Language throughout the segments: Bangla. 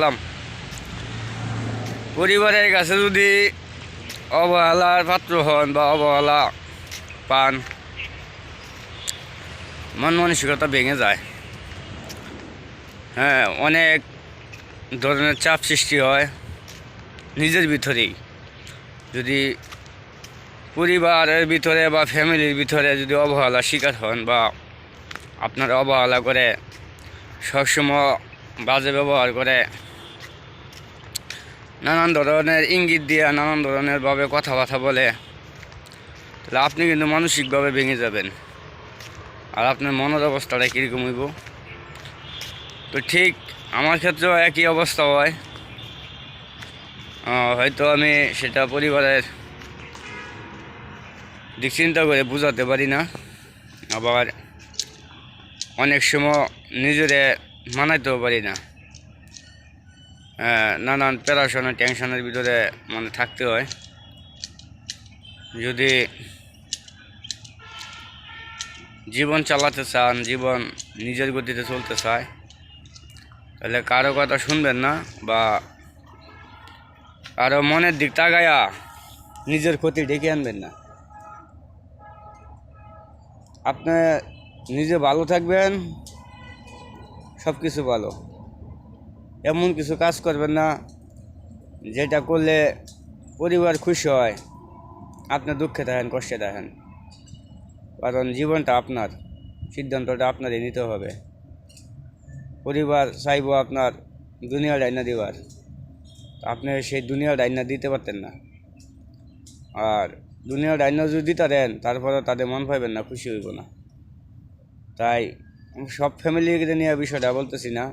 সালাম। পরিবারের কাছে যদি অবহেলার পাত্র হন বা অবহেলা পান, মন মানসিকতা ভেঙে যায়। হ্যাঁ, অনেক ধরনের চাপ সৃষ্টি হয় নিজের ভিতরেই। যদি পরিবারের ভিতরে বা ফ্যামিলির ভিতরে যদি অবহেলার শিকার হন বা আপনারা অবহেলা করে সবসময় বাজে ব্যবহার করে, নানান ধরনের ইঙ্গিত দিয়ে নানান ধরনের ভাবে কথাবার্তা বলে, তাহলে আপনি কিন্তু মানসিকভাবে ভেঙে যাবেন। আর আপনার মনের অবস্থাটা কীরকম হইব? তো ঠিক আমার ক্ষেত্রেও একই অবস্থা হয়। হয়তো আমি সেটা পরিবারের দিক চিন্তা করে বোঝাতে পারি না, আবার অনেক সময় নিজেরে মানাইতেও পারি না। নানান প্যারাশোনা টেনশনের ভিতরে মানে থাকতে হয়। যদি জীবন চালাতে চান, জীবন নিজের গতিতে চলতে চায়, তাহলে কারো কথা শুনবেন না বা কারো মনের দিক তাকায়া নিজের ক্ষতি ডেকে আনবেন না। আপনি নিজে ভালো থাকবেন, সব কিছু ভালো। এমন কিছু কাজ করবেন না যেটা করলে পরিবার খুশি হয়, আপনি দুঃখে থাকেন, কষ্টে থাকেন। কারণ জীবনটা আপনার, সিদ্ধান্তটা আপনারই নিতে হবে। পরিবার চাইব আপনার দুনিয়া ডাইনা দিবার, আপনি সেই দুনিয়া ডাইনা দিতে পারতেন না। আর দুনিয়া ডাইনা যদি দিতে দেন, তারপরে তাদের মন পাইবেন না, খুশি হইব না। তাই সব ফ্যামিলিকে নিয়ে বিষয়টা বলতেছি না।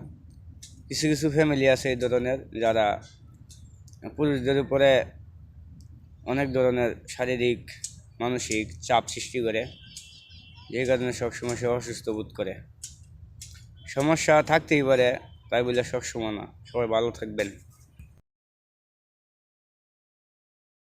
কিছু কিছু ফ্যামিলি আছে এই ধরনের, যারা পুরুষদের উপরে অনেক ধরনের শারীরিক মানসিক চাপ সৃষ্টি করে, যে কারণে সবসময় সে অসুস্থ বোধ করে। সমস্যা থাকতেই পারে, তাই বলে সবসময় না। সবাই ভালো থাকবেন।